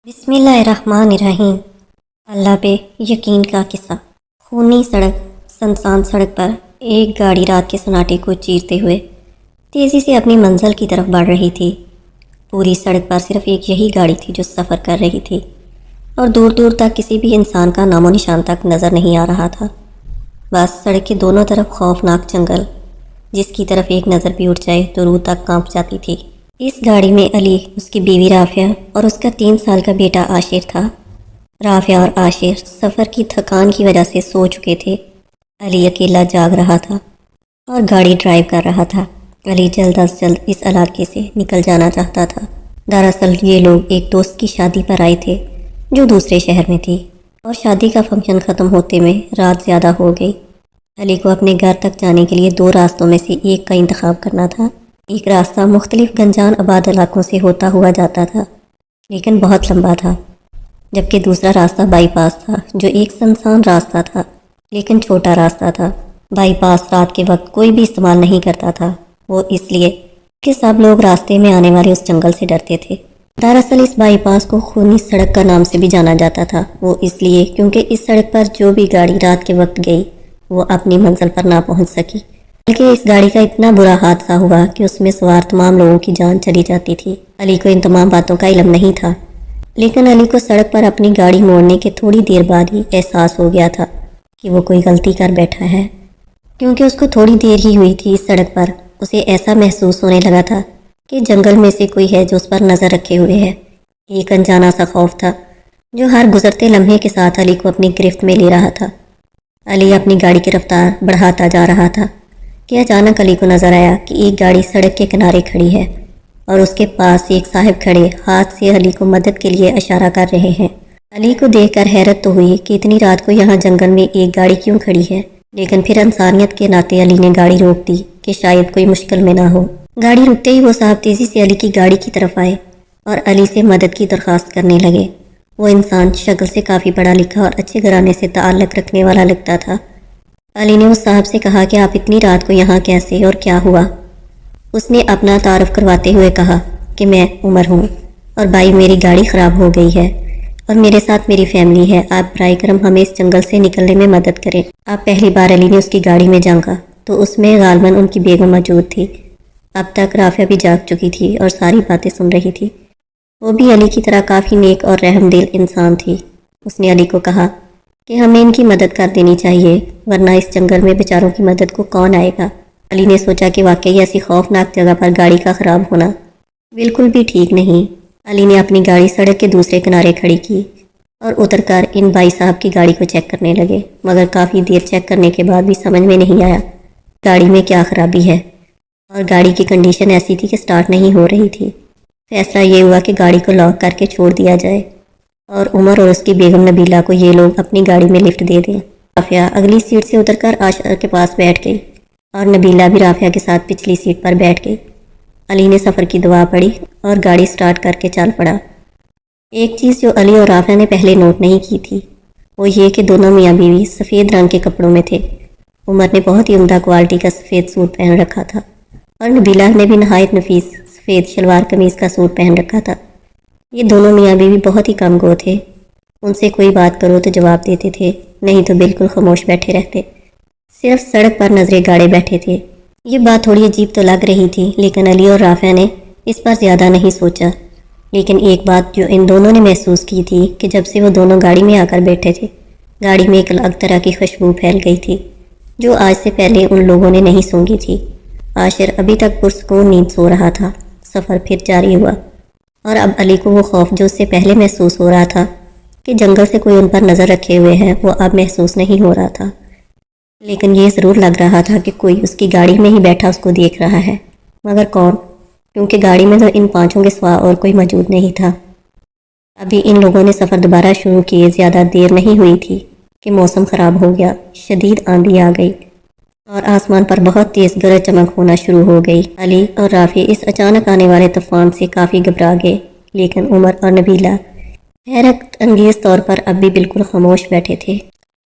बिस्मिल्लाहिर्रहमानिर्रहीम। अल्लाह पे यकीन का किस्सा। खूनी सड़क, सुनसान सड़क पर एक गाड़ी रात के सन्नाटे को चीरते हुए तेज़ी से अपनी मंजिल की तरफ बढ़ रही थी। पूरी सड़क पर सिर्फ एक यही गाड़ी थी जो सफ़र कर रही थी और दूर दूर तक किसी भी इंसान का नामो निशान तक नज़र नहीं आ रहा था। बस सड़क के दोनों तरफ खौफनाक जंगल, जिसकी तरफ एक नज़र भी उठ जाए तो रूह तक कांप जाती थी। इस गाड़ी में अली, उसकी बीवी राफिया और उसका 3 साल का बेटा आशिर था। राफिया और आशिर सफ़र की थकान की वजह से सो चुके थे। अली अकेला जाग रहा था और गाड़ी ड्राइव कर रहा था। अली जल्द अज जल्द इस इलाके से निकल जाना चाहता था। दरअसल ये लोग एक दोस्त की शादी पर आए थे जो दूसरे शहर में थी और शादी का फंक्शन ख़त्म होते में रात ज़्यादा हो गई। अली को अपने घर तक जाने के लिए 2 रास्तों में से एक का इंतखाब करना था। एक रास्ता मुख्तलिफ गंजान आबाद इलाकों से होता हुआ जाता था, लेकिन बहुत लंबा था, जबकि दूसरा रास्ता बाईपास था जो एक सुनसान रास्ता था लेकिन छोटा रास्ता था। बाईपास रात के वक्त कोई भी इस्तेमाल नहीं करता था, वो इसलिए कि सब लोग रास्ते में आने वाले उस जंगल से डरते थे। दरअसल इस बाईपास को खूनी सड़क का नाम से भी जाना जाता था, वो इसलिए क्योंकि इस सड़क पर जो भी गाड़ी रात के वक्त गई वो अपनी मंजिल पर ना पहुंच सकी, बल्कि इस गाड़ी का इतना बुरा हादसा हुआ कि उसमें सवार तमाम लोगों की जान चली जाती थी। अली को इन तमाम बातों का इल्म नहीं था, लेकिन अली को सड़क पर अपनी गाड़ी मोड़ने के थोड़ी देर बाद ही एहसास हो गया था कि वो कोई गलती कर बैठा है, क्योंकि उसको थोड़ी देर ही हुई थी इस सड़क पर उसे ऐसा महसूस होने लगा था कि जंगल में से कोई है जो उस पर नज़र रखे हुए है। एक अनजाना सा खौफ था जो हर गुजरते लम्हे के साथ अली को अपनी गिरफ्त में ले रहा था। अली अपनी गाड़ी की रफ्तार बढ़ाता जा रहा था कि अचानक अली को नज़र आया कि एक गाड़ी सड़क के किनारे खड़ी है और उसके पास एक साहब खड़े हाथ से अली को मदद के लिए इशारा कर रहे हैं। अली को देखकर हैरत तो हुई कि इतनी रात को यहाँ जंगल में एक गाड़ी क्यों खड़ी है, लेकिन फिर इंसानियत के नाते अली ने गाड़ी रोक दी कि शायद कोई मुश्किल में ना हो। गाड़ी रुकते ही वो साहब तेज़ी से अली की गाड़ी की तरफ आए और अली से मदद की दरख्वास्त करने लगे। वो इंसान शक्ल से काफ़ी पढ़ा लिखा और अच्छे घराने से ताल्लुक़ रखने वाला लगता था। अली ने उस साहब से कहा कि आप इतनी रात को यहाँ कैसे और क्या हुआ। उसने अपना तारुफ करवाते हुए कहा कि मैं उमर हूँ और भाई मेरी गाड़ी ख़राब हो गई है और मेरे साथ मेरी फैमिली है, आप बराए करम हमें इस जंगल से निकलने में मदद करें। अब पहली बार अली ने उसकी गाड़ी में झांका तो उसमें गालबन उनकी बेगम मौजूद थी। अब तक राफिया भी जाग चुकी थी और सारी बातें सुन रही थी। वो भी अली की तरह काफ़ी नेक और रहमदिल इंसान थी। उसने अली को कहा कि हमें इनकी मदद कर देनी चाहिए, वरना इस जंगल में बेचारों की मदद को कौन आएगा। अली ने सोचा कि वाकई ऐसी खौफनाक जगह पर गाड़ी का ख़राब होना बिल्कुल भी ठीक नहीं। अली ने अपनी गाड़ी सड़क के दूसरे किनारे खड़ी की और उतरकर इन भाई साहब की गाड़ी को चेक करने लगे, मगर काफ़ी देर चेक करने के बाद भी समझ में नहीं आया गाड़ी में क्या ख़राबी है और गाड़ी की कंडीशन ऐसी थी कि स्टार्ट नहीं हो रही थी। फैसला ये हुआ कि गाड़ी को लॉक करके छोड़ दिया जाए और उमर और उसकी बेगम नबीला को ये लोग अपनी गाड़ी में लिफ्ट दे दें। राफिया अगली सीट से उतरकर आशर के पास बैठ गई और नबीला भी राफिया के साथ पिछली सीट पर बैठ गई। अली ने सफ़र की दुआ पढ़ी और गाड़ी स्टार्ट करके चल पड़ा। एक चीज़ जो अली और राफिया ने पहले नोट नहीं की थी वो ये कि दोनों मियाँ बीवी सफ़ेद रंग के कपड़ों में थे। उमर ने बहुत ही उम्दा क्वालिटी का सफ़ेद सूट पहन रखा था और नबीला ने भी नहायत नफीस सफ़ेद शलवार कमीज़ का सूट पहन रखा था। ये दोनों मियाँ बीवी बहुत ही कम गो थे। उनसे कोई बात करो तो जवाब देते थे, नहीं तो बिल्कुल खामोश बैठे रहते, सिर्फ सड़क पर नजरें गाड़े बैठे थे। ये बात थोड़ी अजीब तो लग रही थी, लेकिन अली और राफिया ने इस पर ज़्यादा नहीं सोचा। लेकिन एक बात जो इन दोनों ने महसूस की थी कि जब से वो दोनों गाड़ी में आकर बैठे थे, गाड़ी में एक अलग तरह की खुशबू फैल गई थी जो आज से पहले उन लोगों ने नहीं सूंघी थी। आशिर अभी तक पुरसकून नींद सो रहा था। सफ़र फिर जारी हुआ और अब अली को वो खौफ जो उससे पहले महसूस हो रहा था कि जंगल से कोई उन पर नज़र रखे हुए है, वो अब महसूस नहीं हो रहा था। लेकिन ये ज़रूर लग रहा था कि कोई उसकी गाड़ी में ही बैठा उसको देख रहा है, मगर कौन, क्योंकि गाड़ी में तो इन 5 के सिवा और कोई मौजूद नहीं था। अभी इन लोगों ने सफ़र दोबारा शुरू किए ज़्यादा देर नहीं हुई थी कि मौसम ख़राब हो गया। शदीद आंधी आ गई और आसमान पर बहुत तेज़ गरज चमक होना शुरू हो गई। अली और राफी इस अचानक आने वाले तूफान से काफ़ी घबरा गए, लेकिन उमर और नबीला हैरत अंगेज़ तौर पर अब भी बिल्कुल खामोश बैठे थे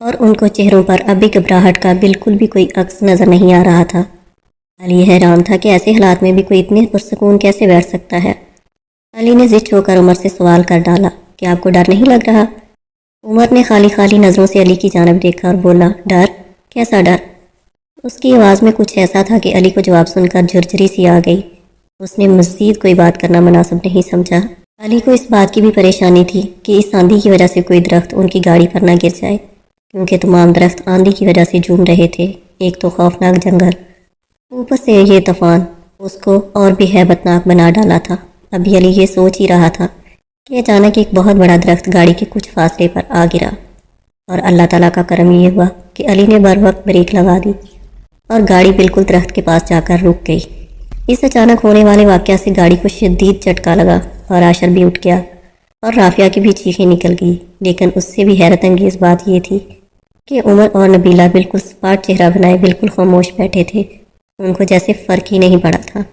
और उनको चेहरों पर अब भी घबराहट का बिल्कुल भी कोई अक्स नज़र नहीं आ रहा था। अली हैरान था कि ऐसे हालात में भी कोई इतने पुरसकून कैसे बैठ सकता है। अली ने ज़िद होकर उमर से सवाल कर डाला क्या आपको डर नहीं लग रहा؟ उमर ने खाली खाली नज़रों से अली की जानब देखा और बोला, डर? कैसा डर? उसकी आवाज़ में कुछ ऐसा था कि अली को जवाब सुनकर झुरझुरी सी आ गई। उसने मज़ीद कोई बात करना मुनासिब नहीं समझा। अली को इस बात की भी परेशानी थी कि इस आंधी की वजह से कोई दरख्त उनकी गाड़ी पर ना गिर जाए, क्योंकि तमाम दरख्त आंधी की वजह से झूम रहे थे। एक तो खौफनाक जंगल, ऊपर से ये तूफान उसको और भी हैबतनाक बना डाला था। अभी अली ये सोच ही रहा था कि अचानक एक बहुत बड़ा दरख्त गाड़ी के कुछ फासले पर आ गिरा, और अल्लाह ताला का करम ये हुआ कि अली ने बर वक्त ब्रेक लगा दी और गाड़ी बिल्कुल दरख्त के पास जाकर रुक गई। इस अचानक होने वाले वाक़या से गाड़ी को शदीद झटका लगा और आशर भी उठ गया और राफिया की भी चीखें निकल गई। लेकिन उससे भी हैरत अंगेज़ बात यह थी कि उमर और नबीला बिल्कुल सपाट चेहरा बनाए बिल्कुल खामोश बैठे थे। उनको जैसे फ़र्क ही नहीं पड़ा था।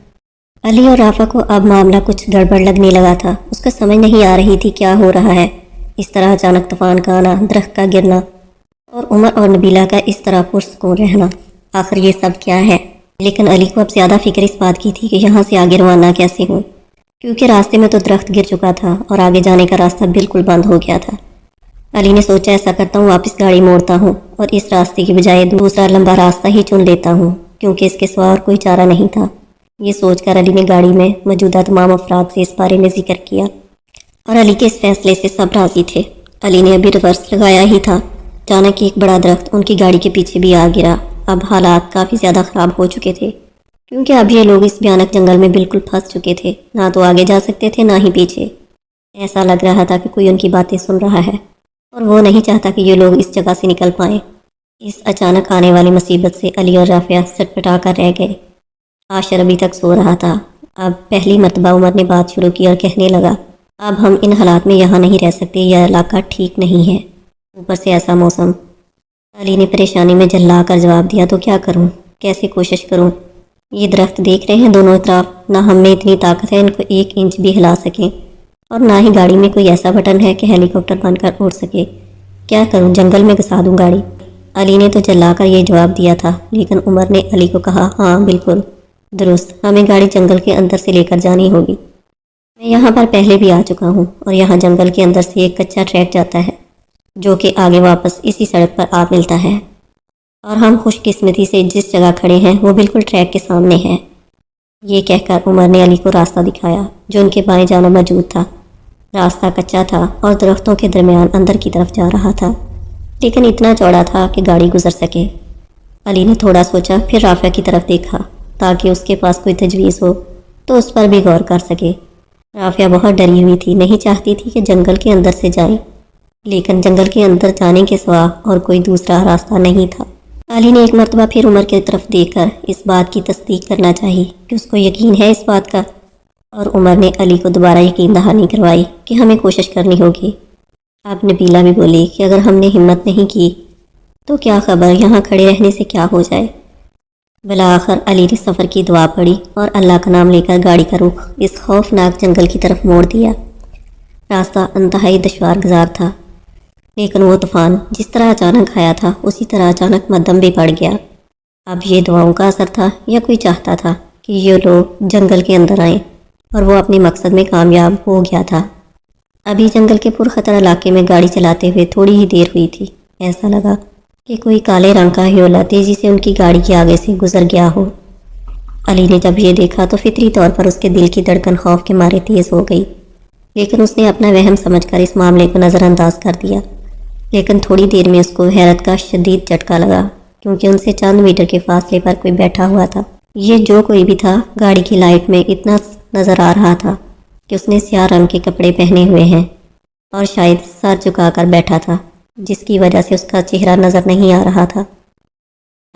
अली और राफा को अब मामला कुछ गड़बड़ लगने लगा था। उसका समझ नहीं आ रही थी क्या हो रहा है। इस तरह अचानक तूफान का आना, दरख्त का गिरना और उमर और नबीला का इस तरह पुरसकून रहना, आखिर ये सब क्या है? लेकिन अली को अब ज़्यादा फिक्र इस बात की थी कि यहाँ से आगे रवाना कैसे हूँ, क्योंकि रास्ते में तो दरख्त गिर चुका था और आगे जाने का रास्ता बिल्कुल बंद हो गया था। अली ने सोचा, ऐसा करता हूँ, वापस गाड़ी मोड़ता हूँ और इस रास्ते की बजाय दूसरा लंबा रास्ता ही चुन लेता हूँ, क्योंकि इसके सिवा और कोई चारा नहीं था। ये सोचकर अली ने गाड़ी में मौजूदा तमाम अफराद से इस बारे में जिक्र किया और अली के इस फैसले से सब राज़ी थे। अली ने अभी रिवर्स लगाया ही था, अचानक एक बड़ा दरख्त उनकी गाड़ी के पीछे भी आ गिरा। अब हालात काफ़ी ज़्यादा ख़राब हो चुके थे, क्योंकि अब ये लोग इस भयानक जंगल में बिल्कुल फंस चुके थे। ना तो आगे जा सकते थे, ना ही पीछे। ऐसा लग रहा था कि कोई उनकी बातें सुन रहा है और वो नहीं चाहता कि ये लोग इस जगह से निकल पाएँ। इस अचानक आने वाली मुसीबत से अली और राफिया सटपटा कर रह गए। आशर अभी तक सो रहा था। अब पहली मरतबा उमर ने बात शुरू की और कहने लगा, अब हम इन हालात में यहाँ नहीं रह सकते, यह इलाका ठीक नहीं है, ऊपर से ऐसा मौसम। अली ने परेशानी में झल्ला कर जवाब दिया, तो क्या करूँ, कैसे कोशिश करूँ? ये दरख्त देख रहे हैं दोनों तरफ, ना हम में इतनी ताकत है इनको 1 इंच भी हिला सकें, और ना ही गाड़ी में कोई ऐसा बटन है कि हेलीकॉप्टर बनकर उड़ सके। क्या करूँ, जंगल में घुसा दूँ गाड़ी? अली ने तो झल्ला कर ये जवाब दिया था, लेकिन उमर ने अली को कहा, हाँ बिल्कुल दुरुस्त, हमें गाड़ी जंगल के अंदर से लेकर जानी होगी। मैं यहाँ पर पहले भी आ चुका हूँ और यहाँ जंगल के अंदर से एक कच्चा ट्रैक जाता है जो कि आगे वापस इसी सड़क पर आ मिलता है, और हम खुशकिस्मती से जिस जगह खड़े हैं वो बिल्कुल ट्रैक के सामने है। ये कहकर उमर ने अली को रास्ता दिखाया जो उनके बाएं जाना मौजूद था। रास्ता कच्चा था और दरख्तों के दरमियान अंदर की तरफ जा रहा था, लेकिन इतना चौड़ा था कि गाड़ी गुजर सके। अली ने थोड़ा सोचा, फिर राफिया की तरफ देखा ताकि उसके पास कोई तजवीज़ हो तो उस पर भी गौर कर सके। राफिया बहुत डरी हुई थी, नहीं चाहती थी कि जंगल के अंदर से जाए, लेकिन जंगल के अंदर जाने के सिवा और कोई दूसरा रास्ता नहीं था। अली ने एक मरतबा फिर उमर की तरफ देखकर इस बात की तस्दीक करना चाहिए कि उसको यकीन है इस बात का, और उमर ने अली को दोबारा यकीन दहानी करवाई कि हमें कोशिश करनी होगी। अब नबीला भी बोली कि अगर हमने हिम्मत नहीं की तो क्या खबर, यहाँ खड़े रहने से क्या हो जाए। भला आखिर अली ने सफ़र की दुआ पड़ी और अल्लाह का नाम लेकर गाड़ी का रुख इस खौफनाक जंगल की तरफ मोड़ दिया। रास्ता इंतहाई दुश्वार गुजार था, लेकिन वो तूफ़ान जिस तरह अचानक आया था उसी तरह अचानक मद्दम भी पड़ गया। अब ये दुआओं का असर था या कोई चाहता था कि ये लोग जंगल के अंदर आएँ, और वो अपने मकसद में कामयाब हो गया था। अभी जंगल के पुरखतर इलाके में गाड़ी चलाते हुए थोड़ी ही देर हुई थी। ऐसा लगा कि कोई काले रंग का ह्योला तेज़ी से उनकी गाड़ी के आगे से गुजर गया हो। अली ने जब ये देखा तो फितरी तौर पर उसके दिल की धड़कन खौफ के मारे तेज़ हो गई, लेकिन उसने अपना वहम समझकर इस मामले को नज़रअंदाज कर दिया। लेकिन थोड़ी देर में उसको हैरत का शदीद झटका लगा, क्योंकि उनसे चंद मीटर के फासले पर कोई बैठा हुआ था। ये जो कोई भी था गाड़ी की लाइट में इतना नज़र आ रहा था कि उसने स्याह रंग के कपड़े पहने हुए हैं और शायद सर झुकाकर बैठा था, जिसकी वजह से उसका चेहरा नज़र नहीं आ रहा था।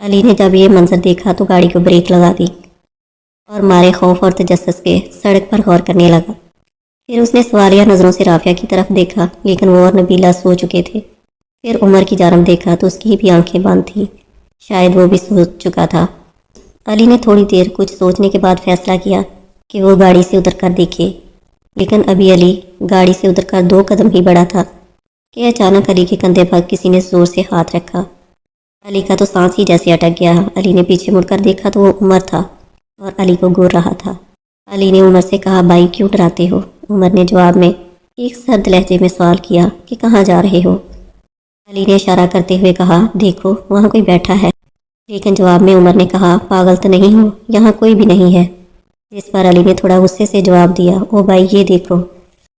अली ने जब ये मंजर देखा तो गाड़ी को ब्रेक लगा दी और मारे खौफ और तजस्सुस के सड़क पर गौर करने लगा। फिर उसने सवालिया नज़रों से राफिया की तरफ देखा, लेकिन वो और नबीला सो चुके थे। फिर उमर की जानब देखा तो उसकी भी आंखें बंद थीं, शायद वो भी सो चुका था। अली ने थोड़ी देर कुछ सोचने के बाद फैसला किया कि वो गाड़ी से उतर कर देखे, लेकिन अभी अली गाड़ी से उतर कर 2 कदम ही बढ़ा था कि अचानक अली के कंधे पर किसी ने ज़ोर से हाथ रखा। अली का तो सांस ही जैसे अटक गया। अली ने पीछे मुड़कर देखा तो वो उमर था और अली को घूर रहा था। अली ने उमर से कहा, भाई क्यों डराते हो? उमर ने जवाब में ایک سرد لہجے میں سوال کیا کہ کہاں جا رہے ہو؟ علی نے اشارہ کرتے ہوئے کہا دیکھو وہاں کوئی بیٹھا ہے، لیکن جواب میں عمر نے کہا پاگل تو نہیں ہو، یہاں کوئی بھی نہیں ہے۔ اس پر علی نے تھوڑا غصے سے جواب دیا او بھائی یہ دیکھو۔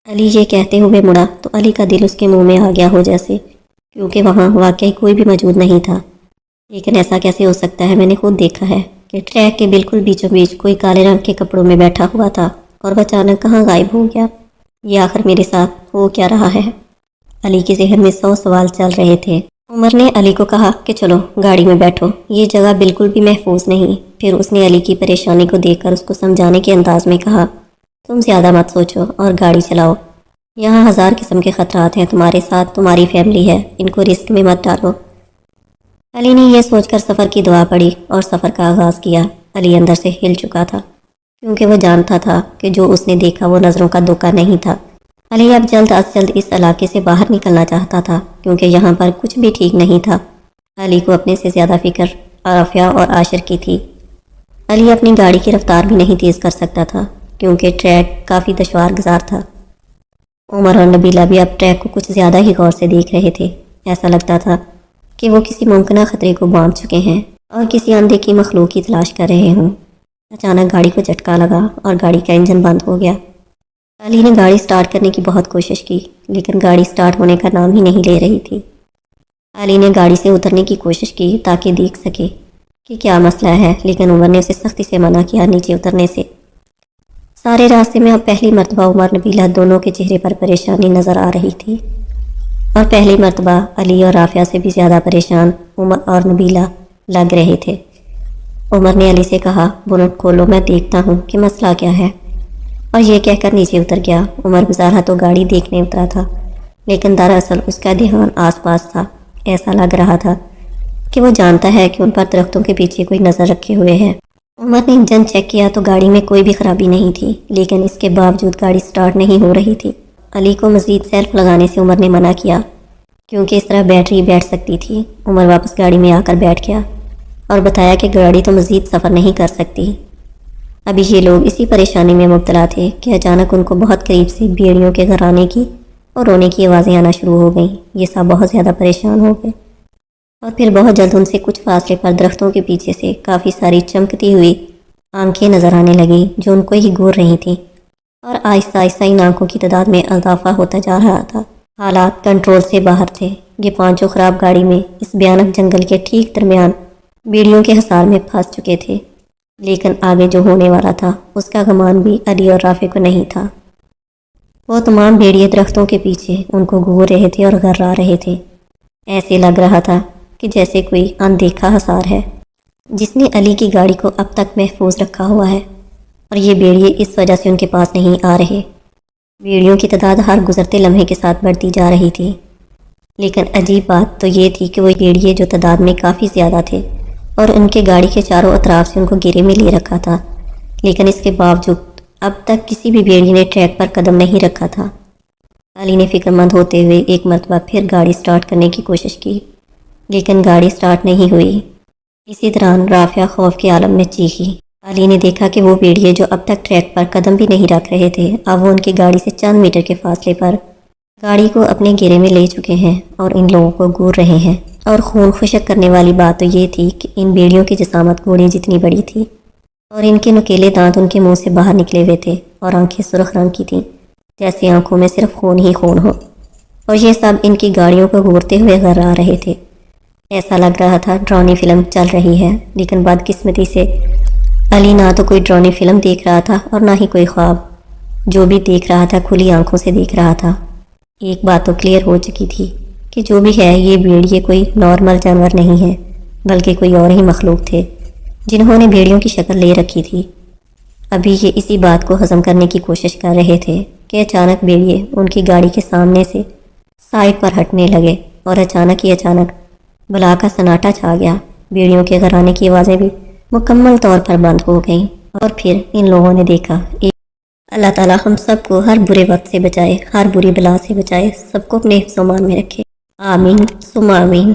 علی یہ کہتے ہوئے مڑا تو علی کا دل اس کے منہ میں آ گیا ہو جیسے، کیونکہ وہاں واقعی کوئی بھی موجود نہیں تھا۔ لیکن ایسا کیسے ہو سکتا ہے؟ میں نے خود دیکھا ہے کہ ٹریک کے بالکل بیچوں بیچ کوئی کالے رنگ کے کپڑوں میں بیٹھا ہوا تھا اور وہ اچانک کہاں غائب ہو گیا۔ یہ آخر میرے ساتھ ہو کیا رہا ہے؟ علی کے ذہن میں 100 سوال چل رہے تھے۔ عمر نے علی کو کہا کہ چلو گاڑی میں بیٹھو، یہ جگہ بالکل بھی محفوظ نہیں۔ پھر اس نے علی کی پریشانی کو دیکھ کر اس کو سمجھانے کے انداز میں کہا تم زیادہ مت سوچو اور گاڑی چلاؤ، یہاں 1000 قسم کے خطرات ہیں، تمہارے ساتھ تمہاری فیملی ہے، ان کو رسک میں مت ڈالو۔ علی نے یہ سوچ کر سفر کی دعا پڑھی اور سفر کا آغاز کیا۔ علی اندر سے ہل چکا تھا کیونکہ وہ جانتا تھا کہ جو اس نے دیکھا وہ نظروں کا دھوکہ نہیں تھا۔ علی اب جلد از جلد اس علاقے سے باہر نکلنا چاہتا تھا کیونکہ یہاں پر کچھ بھی ٹھیک نہیں تھا۔ علی کو اپنے سے زیادہ فکر عافیہ اور عاشر کی تھی۔ علی اپنی گاڑی کی رفتار بھی نہیں تیز کر سکتا تھا کیونکہ ٹریک کافی دشوار گزار تھا۔ عمر اور نبیلہ بھی اب ٹریک کو کچھ زیادہ ہی غور سے دیکھ رہے تھے۔ ایسا لگتا تھا کہ وہ کسی ممکنہ خطرے کو بانٹ چکے ہیں اور کسی اندیکھی مخلوق کی تلاش کر رہے ہوں۔ اچانک گاڑی کو جھٹکا لگا اور گاڑی کا انجن بند ہو گیا۔ علی نے گاڑی سٹارٹ کرنے کی بہت کوشش کی لیکن گاڑی سٹارٹ ہونے کا نام ہی نہیں لے رہی تھی۔ علی نے گاڑی سے اترنے کی کوشش کی تاکہ دیکھ سکے کہ کیا مسئلہ ہے، لیکن عمر نے اسے سختی سے منع کیا نیچے اترنے سے۔ سارے راستے میں اب پہلی مرتبہ عمر نبیلہ دونوں کے چہرے پر پریشانی نظر آ رہی تھی، اور پہلی مرتبہ علی اور رافیہ سے بھی زیادہ پریشان عمر اور نبیلہ لگ رہے تھے۔ عمر نے علی سے کہا بونٹ کھولو، میں دیکھتا ہوں کہ مسئلہ کیا ہے، اور یہ کہہ کر نیچے اتر گیا۔ عمر بظاہر تو گاڑی دیکھنے اترا تھا لیکن دراصل اس کا دھیان آس پاس تھا۔ ایسا لگ رہا تھا کہ وہ جانتا ہے کہ ان پر درختوں کے پیچھے کوئی نظر رکھے ہوئے ہے۔ عمر نے انجن چیک کیا تو گاڑی میں کوئی بھی خرابی نہیں تھی، لیکن اس کے باوجود گاڑی سٹارٹ نہیں ہو رہی تھی۔ علی کو مزید سیلف لگانے سے عمر نے منع کیا کیونکہ اس طرح بیٹری بیٹھ سکتی تھی۔ عمر واپس گاڑی میں آ کر بیٹھ گیا اور بتایا کہ گاڑی تو مزید سفر نہیں کر سکتی۔ ابھی یہ لوگ اسی پریشانی میں مبتلا تھے کہ اچانک ان کو بہت قریب سے بھیڑیوں کے گھر آنے کی اور رونے کی آوازیں آنا شروع ہو گئیں۔ یہ سب بہت زیادہ پریشان ہو گئے اور پھر بہت جلد ان سے کچھ فاصلے پر درختوں کے پیچھے سے کافی ساری چمکتی ہوئی آنکھیں نظر آنے لگیں جو ان کو ہی گور رہی تھیں، اور آہستہ آہستہ ان آنکھوں کی تعداد میں اضافہ ہوتا جا رہا تھا۔ حالات کنٹرول سے باہر تھے۔ یہ پانچوں خراب گاڑی میں اس بھیانک جنگل کے ٹھیک درمیان بیڑیوں کے حصار میں پھنس چکے تھے، لیکن آگے جو ہونے والا تھا اس کا گمان بھی علی اور رافع کو نہیں تھا۔ وہ تمام بھیڑیے درختوں کے پیچھے ان کو گھور رہے تھے اور گھرا رہے تھے۔ ایسے لگ رہا تھا کہ جیسے کوئی اندیکھا حصار ہے جس نے علی کی گاڑی کو اب تک محفوظ رکھا ہوا ہے، اور یہ بھیڑیے اس وجہ سے ان کے پاس نہیں آ رہے۔ بھیڑیوں کی تعداد ہر گزرتے لمحے کے ساتھ بڑھتی جا رہی تھی، لیکن عجیب بات تو یہ تھی کہ وہ بھیڑیے جو تعداد میں کافی زیادہ تھے اور ان کے گاڑی کے چاروں اطراف سے ان کو گھیرے میں لیے رکھا تھا، لیکن اس کے باوجود اب تک کسی بھی بھیڑیے نے ٹریک پر قدم نہیں رکھا تھا۔ علی نے فکر مند ہوتے ہوئے ایک مرتبہ پھر گاڑی سٹارٹ کرنے کی کوشش کی، لیکن گاڑی سٹارٹ نہیں ہوئی۔ اسی دوران رافعہ خوف کے عالم میں چیخی۔ علی نے دیکھا کہ وہ بھیڑیے جو اب تک ٹریک پر قدم بھی نہیں رکھ رہے تھے اب وہ ان کی گاڑی سے چند میٹر کے فاصلے پر گاڑی کو اپنے گھیرے میں لے چکے ہیں اور ان لوگوں کو گور رہے ہیں۔ اور خون خشک کرنے والی بات تو یہ تھی کہ ان بھیڑیوں کی جسامت گھوڑے جتنی بڑی تھی اور ان کے نکیلے دانت ان کے منہ سے باہر نکلے ہوئے تھے اور آنکھیں سرخ رنگ کی تھیں جیسے آنکھوں میں صرف خون ہی خون ہو، اور یہ سب ان کی گاڑیوں کو گھورتے ہوئے گھرا رہے تھے۔ ایسا لگ رہا تھا ڈرانی فلم چل رہی ہے، لیکن بدقسمتی سے علی نہ تو کوئی ڈرانی فلم دیکھ رہا تھا اور نہ ہی کوئی خواب۔ جو بھی دیکھ رہا تھا کھلی آنکھوں سے دیکھ رہا تھا۔ ایک بات تو کلیئر ہو چکی تھی کہ جو بھی ہے یہ بھیڑیے کوئی نارمل جانور نہیں ہے بلکہ کوئی اور ہی مخلوق تھے جنہوں نے بھیڑیوں کی شکل لے رکھی تھی۔ ابھی یہ اسی بات کو ہضم کرنے کی کوشش کر رہے تھے کہ اچانک بھیڑیے ان کی گاڑی کے سامنے سے سائڈ پر ہٹنے لگے اور اچانک بلا کا سناٹا چھا گیا۔ بھیڑیوں کے گھرانے کی آوازیں بھی مکمل طور پر بند ہو گئیں، اور پھر ان لوگوں نے دیکھا اللہ تعالیٰ ہم سب کو ہر برے وقت سے بچائے، ہر بری بلا سے بچائے، سب کو اپنے حفظ و امان میں رکھے، آمین ثم آمین۔